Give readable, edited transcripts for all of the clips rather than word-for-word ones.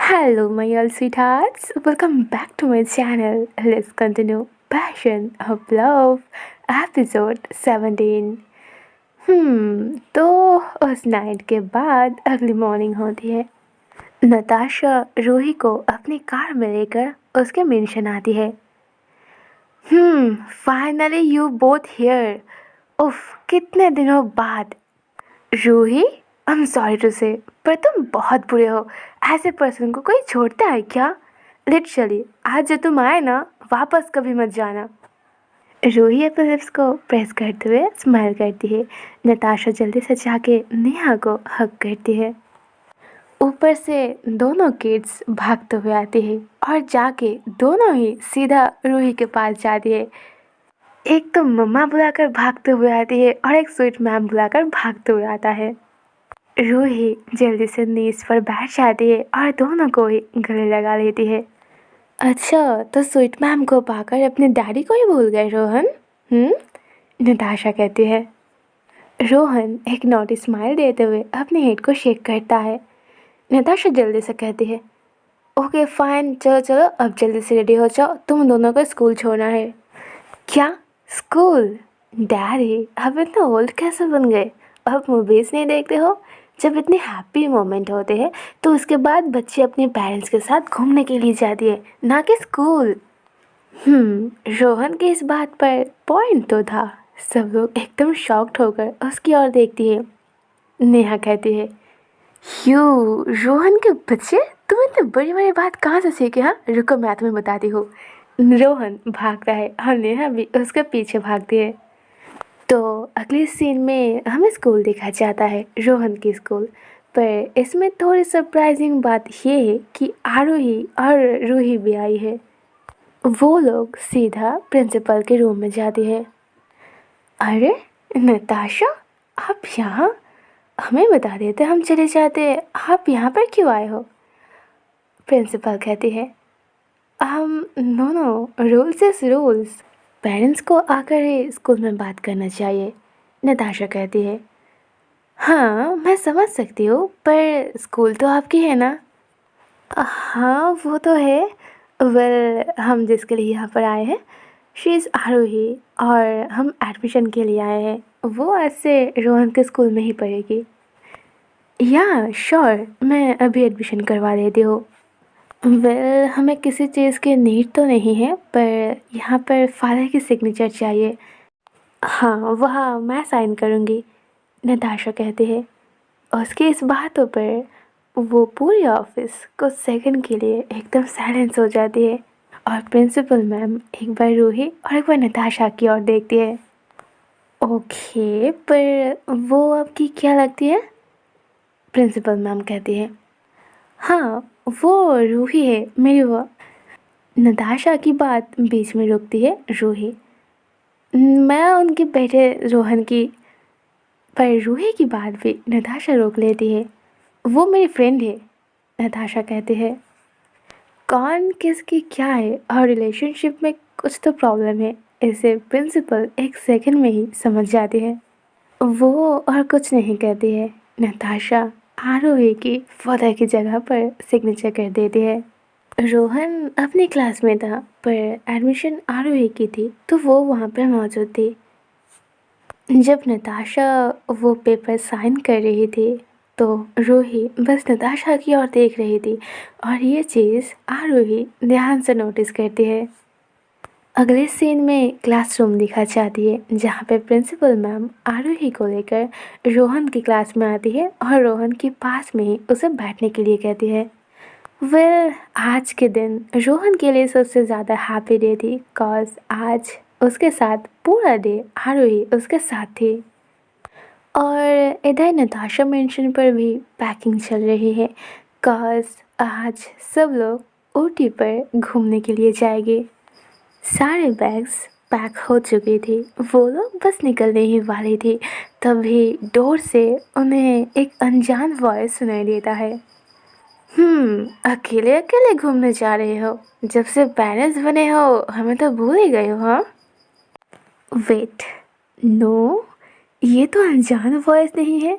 Hello, my all sweethearts. Welcome back to my channel. Let's continue Passion of Love, episode 17. तो उस night के बाद अगली morning होती है। नताशा रूही को अपनी कार में लेकर उसके मेंशन आती है। Finally you both here. उफ, कितने दिनों बाद। Ruhi, I am sorry to say, पर तुम बहुत बुरे हो। ऐसे पर्सन को कोई छोड़ता है क्या? लिटरली आज जो तुम आए ना, वापस कभी मत जाना। रूही अपने लिप्स को प्रेस करते हुए स्माइल करती है। नताशा जल्दी से जाके नेहा को हग करती है। ऊपर से दोनों किड्स भागते हुए आती है और जाके दोनों ही सीधा रूही के पास जाती है। एक तो मम्मा बुलाकर भागते हुए आती है और एक स्वीट मैम बुलाकर भागते हुए आता है। रूही जल्दी से नीज पर बैठ जाती है और दोनों को ही गले लगा लेती है। अच्छा, तो स्वीट मैम को पाकर अपने डैडी को ही भूल गए रोहन? नताशा कहती है। रोहन एक नोटी स्माइल देते हुए अपने हेड को शेक करता है। नताशा जल्दी से कहती है, ओके फाइन, चलो चलो अब जल्दी से रेडी हो जाओ, तुम दोनों को स्कूल छोड़ना है। क्या स्कूल? डैडी अब इतना ओल्ड कैसे बन गए? अब मूवीज़ नहीं देखते हो? जब इतने हैप्पी मोमेंट होते हैं तो उसके बाद बच्चे अपने पेरेंट्स के साथ घूमने के लिए जाती है, ना कि स्कूल। रोहन की इस बात पर पॉइंट तो था। सब लोग एकदम शॉक्ड होकर उसकी ओर देखती है। नेहा कहती है, यू रोहन के बच्चे, तुम इतने बड़ी बड़ी बात कहाँ से सीखे? हाँ, रुको मैं तुम्हें बताती हूँ। रोहन भागता है और नेहा भी उसके पीछे भागती है। तो अगले सीन में हमें स्कूल देखा जाता है, रोहन की स्कूल। पर इसमें थोड़ी सरप्राइजिंग बात ये है कि आरोही और रूही भी आई है। वो लोग सीधा प्रिंसिपल के रूम में जाती है। अरे नताशा, आप यहाँ? हमें बता देते हम चले जाते, आप यहाँ पर क्यों आए हो? प्रिंसिपल कहती है, हम no no, rules is rules, parents को आकर ही स्कूल में बात करना चाहिए। नताशा कहती है, हाँ मैं समझ सकती हूँ, पर स्कूल तो आपकी है ना? हाँ वो तो है। वेल, हम जिसके लिए यहाँ पर आए हैं शी इज़ आरोही, और हम एडमिशन के लिए आए हैं। वो आज से रोहन के स्कूल में ही पढ़ेगी। या श्योर, मैं अभी एडमिशन करवा देती हूँ। वेल, हमें किसी चीज़ की नीड तो नहीं है, पर यहाँ पर फादर की सिग्नेचर चाहिए। हाँ वहाँ मैं साइन करूँगी, नताशा कहती है। उसकी इस बातों पर वो पूरी ऑफिस कुछ सेकंड के लिए एकदम साइलेंस हो जाती है और प्रिंसिपल मैम एक बार रूही और एक बार नताशा की ओर देखती है। ओके, पर वो आपकी क्या लगती है? प्रिंसिपल मैम कहती है, हाँ वो रूही है मेरी वो। नताशा की बात बीच में रुकती है रूही। मैं उनके बेटे रोहन की। पर रूही की बात भी नताशा रोक लेती है। वो मेरी फ्रेंड है, नताशा कहती है। कौन किसकी क्या है और रिलेशनशिप में कुछ तो प्रॉब्लम है, इसे प्रिंसिपल एक सेकंड में ही समझ जाती है। वो और कुछ नहीं कहती है। नताशा आरोही की फादर की जगह पर सिग्नेचर कर देती है। रोहन अपनी क्लास में था, पर एडमिशन आरोही की थी तो वो वहाँ पर मौजूद थी। जब नताशा वो पेपर साइन कर रही थी तो रूही बस नताशा की ओर देख रही थी और ये चीज़ आरोही ध्यान से नोटिस करती है। अगले सीन में क्लासरूम दिखा जाती है जहाँ पे प्रिंसिपल मैम आरोही को लेकर रोहन की क्लास में आती है और रोहन के पास में ही उसे बैठने के लिए कहती है। वेल, आज के दिन रोहन के लिए सबसे ज़्यादा हैप्पी डे थी, कॉज आज उसके साथ पूरा डे आरोही उसके साथ थी। और इधर नताशा मेंशन पर भी पैकिंग चल रही है, कॉज आज सब लोग ऊटी पर घूमने के लिए जाएंगे। सारे बैग्स पैक हो चुकी थी, वो लोग बस निकलने ही वाली थी, तभी डोर से उन्हें एक अनजान वॉइस सुनाई देता है। अकेले अकेले घूमने जा रहे हो? जब से पेरेंट्स बने हो हमें तो भूल ही गए हो, हाँ? वेट, नो, ये तो अनजान वॉइस नहीं है।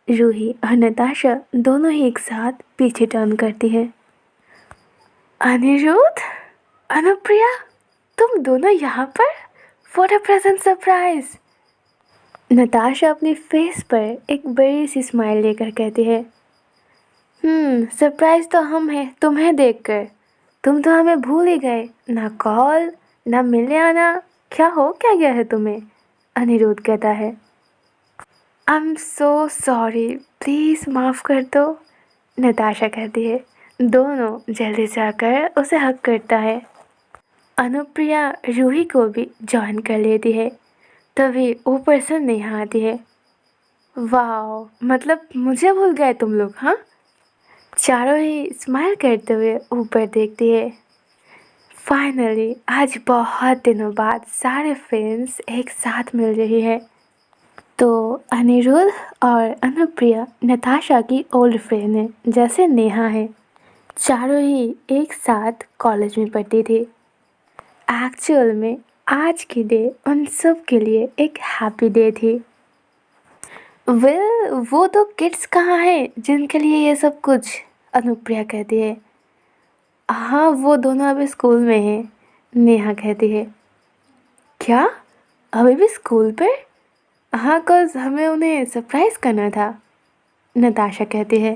रूही और नताशा दोनों ही एक साथ पीछे टर्न करती है। अनिरुद्ध, अनुप्रिया, तुम दोनों यहाँ पर? What a present surprise! Natasha अपनी फेस पर एक बड़ी सी स्माइल लेकर कहती है, सरप्राइज तो हम हैं तुम्हें देखकर। तुम तो हमें भूल ही गए, ना कॉल ना मिलने आना। क्या गया है तुम्हें? अनिरुद्ध कहता है। I am so sorry, please माफ़ कर दो, नताशा कहती है। दोनों जल्दी से आकर उसे हक करता है। अनुप्रिया रूही को भी ज्वाइन कर लेती है। तभी ऊपर से नेहा आती है। वाह, मतलब मुझे भूल गए तुम लोग, हाँ? चारों ही स्माइल करते हुए ऊपर देखती है। फाइनली आज बहुत दिनों बाद सारे फ्रेंड्स एक साथ मिल रही है। तो अनिरुद्ध और अनुप्रिया नताशा की ओल्ड फ्रेंड है, जैसे नेहा है। चारों ही एक साथ कॉलेज में पढ़ती थी। एक्चुअल में आज की डे उन सब के लिए एक हैप्पी डे थी। वो तो किड्स कहाँ हैं जिनके लिए ये सब कुछ? अनुप्रिया कहती है। हाँ, वो दोनों अभी स्कूल में हैं, नेहा कहती है। क्या, अभी भी स्कूल पे? हाँ, कल हमें उन्हें सरप्राइज़ करना था, नताशा कहती है।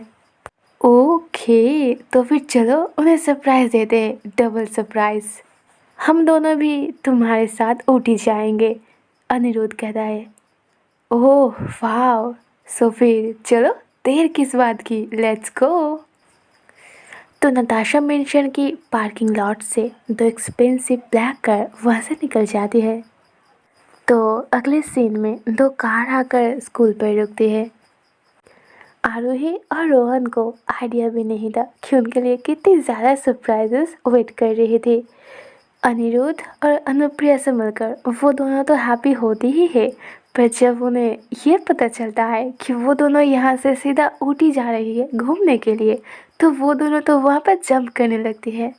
ओके, तो फिर चलो उन्हें सरप्राइज़ देते हैं, डबल सरप्राइज़। हम दोनों भी तुम्हारे साथ ऊटी जाएंगे, अनिरुद्ध कहता है। ओह वाह, सो फिर चलो देर किस बात की, लेट्स गो। तो नताशा मेंशन की पार्किंग लॉट से दो एक्सपेंसिव ब्लैक कार वहाँ से निकल जाती है। तो अगले सीन में दो कार आकर स्कूल पर रुकती है। आरोही और रोहन को आइडिया भी नहीं था कि उनके लिए कितनी ज़्यादा सरप्राइजेस वेट कर रही थी। अनिरुद्ध और अनुप्रिया से मिलकर वो दोनों तो हैप्पी होती ही है, पर जब उन्हें ये पता चलता है कि वो दोनों यहाँ से सीधा ऊटी जा रही है घूमने के लिए, तो वो दोनों तो वहाँ पर जंप करने लगती है।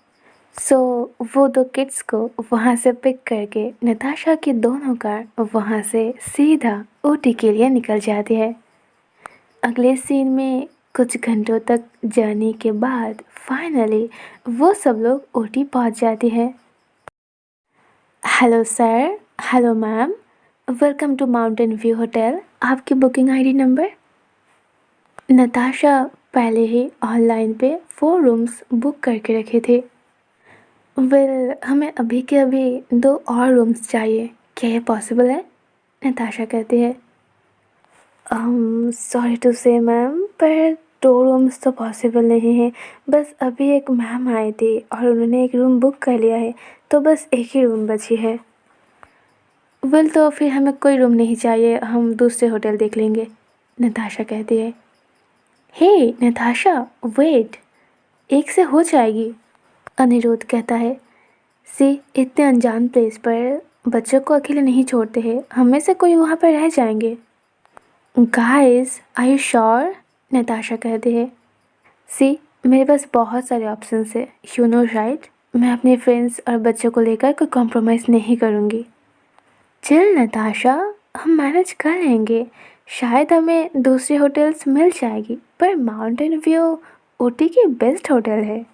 सो वो दो किड्स को वहाँ से पिक करके नताशा की दोनों कार वहाँ से सीधा ऊटी के लिए निकल जाती है। अगले सीन में कुछ घंटों तक जर्नी के बाद फाइनली वो सब लोग ऊटी पहुँच जाती है। Hello sir, hello ma'am, welcome to mountain view hotel. आपकी बुकिंग आईडी नंबर? नताशा पहले ही ऑनलाइन पे 4 रूम्स बुक करके रखे थे। हमें अभी के अभी 2 और रूम्स चाहिए, क्या ये पॉसिबल है? नताशा कहती है। सॉरी टू से मैम, पर 2 रूम्स तो पॉसिबल नहीं है। बस अभी एक मैम आई थी और उन्होंने एक रूम बुक कर लिया है, तो बस एक ही रूम बची है। तो फिर हमें कोई रूम नहीं चाहिए, हम दूसरे होटल देख लेंगे, नताशा कहती है। हे नताशा, वेट, एक से हो जाएगी, अनिरुद्ध कहता है। इतने अनजान प्लेस पर बच्चों को अकेले नहीं छोड़ते हैं, हमें से कोई वहाँ पर रह जाएंगे। Guys, are you sure? Natasha कहती है। मेरे पास बहुत सारे ऑप्शंस है, यू नो राइट। मैं अपने फ्रेंड्स और बच्चों को लेकर कोई कॉम्प्रोमाइज़ नहीं करूँगी। चल नताशा, हम मैनेज कर लेंगे, शायद हमें दूसरे होटल्स मिल जाएगी, पर माउंटेन व्यू ऊटी की बेस्ट होटल है।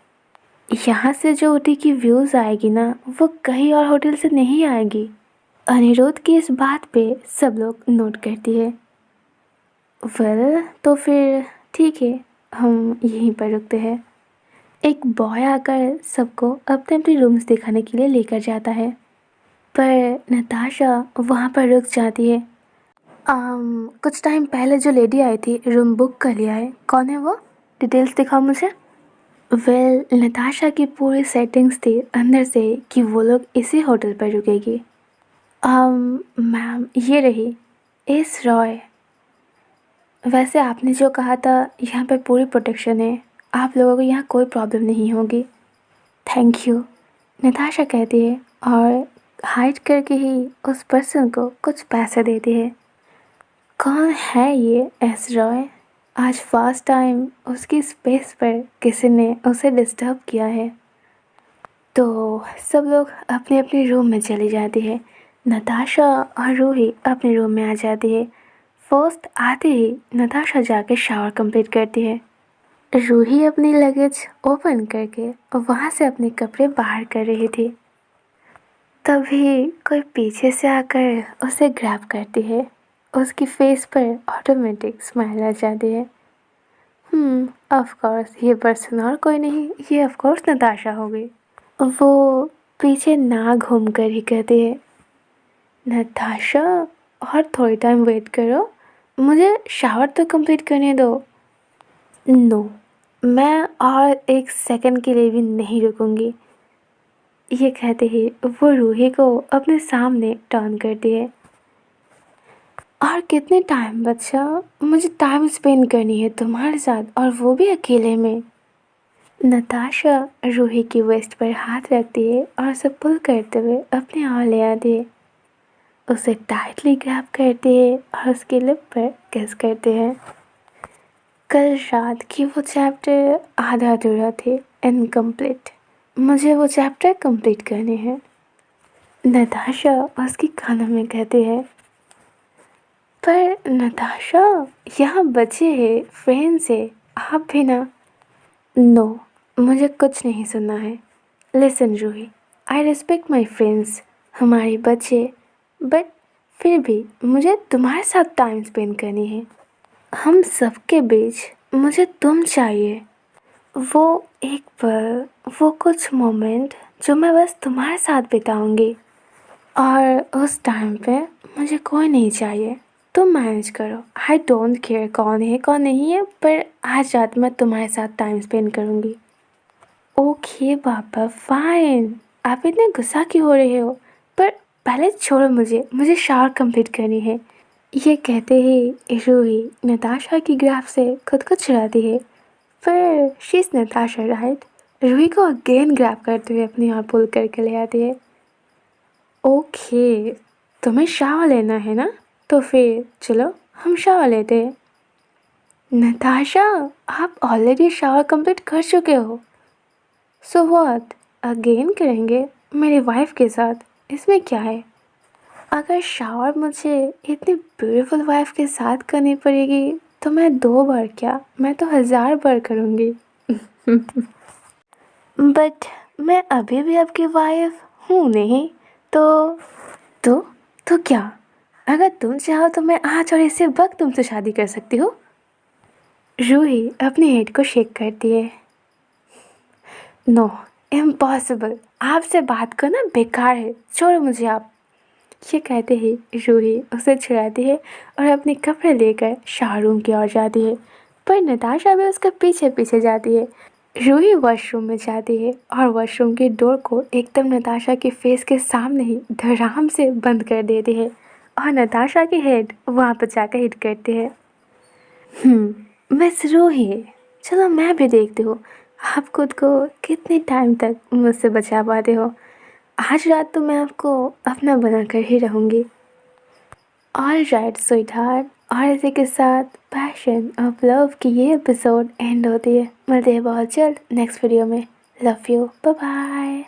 यहाँ से जो ऊटी की व्यूज़ आएगी ना, वो कहीं और होटल से नहीं आएगी। अनिरुद्ध की इस बात पे सब लोग नोट करती है। तो फिर ठीक है, हम यहीं पर रुकते हैं। एक बॉय आकर सबको अपने अपने रूम्स दिखाने के लिए लेकर जाता है, पर नताशा वहाँ पर रुक जाती है। कुछ टाइम पहले जो लेडी आई थी, रूम बुक कर लिया है, कौन है वो? डिटेल्स दिखाओ मुझे। नताशा की पूरी सेटिंग्स थी अंदर से कि वो लोग इसी होटल पर रुकेगी। मैम, ये रही एस रॉय। वैसे आपने जो कहा था, यहाँ पे पूरी प्रोटेक्शन है, आप लोगों को यहाँ कोई प्रॉब्लम नहीं होगी। थैंक यू, नताशा कहती है और हाइड करके ही उस पर्सन को कुछ पैसे देती है। कौन है ये एस रॉय? आज फर्स्ट टाइम उसकी स्पेस पर किसी ने उसे डिस्टर्ब किया है। तो सब लोग अपने अपने रूम में चली जाती है। नताशा और रूही अपने रूम में आ जाती है। फर्स्ट आते ही नताशा जाके शावर कंप्लीट करती है। रूही अपनी लगेज ओपन करके वहाँ से अपने कपड़े बाहर कर रही थी। तभी कोई पीछे से आकर उसे ग्रैब करती है। उसकी फेस पर ऑटोमेटिक स्माइल आ जाती है। ऑफ कोर्स ये पर्सन और कोई नहीं, ये ऑफ कोर्स नताशा हो गई। वो पीछे ना घूम कर ही कहती है, नताशा और थोड़ी टाइम वेट करो, मुझे शावर तो कंप्लीट करने दो। नो, मैं और एक सेकंड के लिए भी नहीं रुकूंगी। ये कहते ही वो रूही को अपने सामने टर्न करती है। और कितने टाइम बचा, मुझे टाइम स्पेंड करनी है तुम्हारे साथ, और वो भी अकेले में। नताशा रूही की वेस्ट पर हाथ रखती है और उसे पुल करते हुए अपने ओर ले आती है। उसे टाइटली ग्रैब करती है और उसके लिप पर किस करते हैं। कल रात की वो चैप्टर आधा अधूरा थे, इनकम्प्लीट। मुझे वो चैप्टर कंप्लीट करने हैं। नताशा उसकी कानों में कहती है। पर नताशा, यहाँ बच्चे हैं, फ्रेंड्स है, आप भी ना। नो, मुझे कुछ नहीं सुनना है। Listen Ruhi, I respect my friends, हमारे बच्चे, बट फिर भी मुझे तुम्हारे साथ टाइम स्पेंड करनी है। हम सबके बीच मुझे तुम चाहिए। वो एक पल, वो कुछ मोमेंट जो मैं बस तुम्हारे साथ बिताऊंगी, और उस टाइम पे मुझे कोई नहीं चाहिए। तुम मैनेज करो, आई डोंट केयर कौन है कौन नहीं है, पर आज रात मैं तुम्हारे साथ टाइम स्पेंड करूँगी। ओके पापा, फाइन। आप इतने गुस्सा क्यों हो रहे हो? पर पहले छोड़ो मुझे शावर कंप्लीट करनी है। ये कहते ही रूही नताशा की ग्राफ से खुद को छुड़ाती है। पर she is Natasha right. Ruhi को अगेन ग्रैब करते हुए अपनी ओर पुल करके ले आती है। ओके, तुम्हें शावर लेना है ना, तो फिर चलो हम शावर लेते हैं। नताशा, आप ऑलरेडी शावर कंप्लीट कर चुके हो। सो व्हाट, अगेन करेंगे मेरी वाइफ के साथ, इसमें क्या है? अगर शावर मुझे इतनी ब्यूटीफुल वाइफ के साथ करनी पड़ेगी तो मैं 2 बार क्या, मैं तो 1000 बार करूँगी। बट मैं अभी भी आपकी वाइफ हूँ नहीं, तो तो तो क्या? अगर तुम चाहो तो मैं आज और इसी वक्त तुमसे शादी कर सकती हूँ। रूही अपने हेड को शेक करती है। नो, इम्पॉसिबल, आपसे बात करना बेकार है, छोड़ो मुझे आप। ये कहते ही रूही उसे छुड़ाती है और अपने कपड़े लेकर शाहरूम की ओर जाती है। पर नताशा भी उसके पीछे पीछे जाती है। रूही वॉशरूम में जाती है और वॉशरूम की डोर को एकदम नताशा के फेस के सामने ही धड़ाम से बंद कर देती है और नताशा की हेड वहाँ पर जाकर हिट करती है। मिस रूही, चलो मैं भी देखती हूँ आप खुद को कितने टाइम तक मुझसे बचा पाते हो। आज रात तो मैं आपको अपना बनाकर ही रहूँगी। ऑल राइट स्वीट हार्ट, और इसी के साथ पैशन ऑफ लव की ये एपिसोड एंड होती है। मिलते हैं बहुत जल्द नेक्स्ट वीडियो में। Love you, bye bye.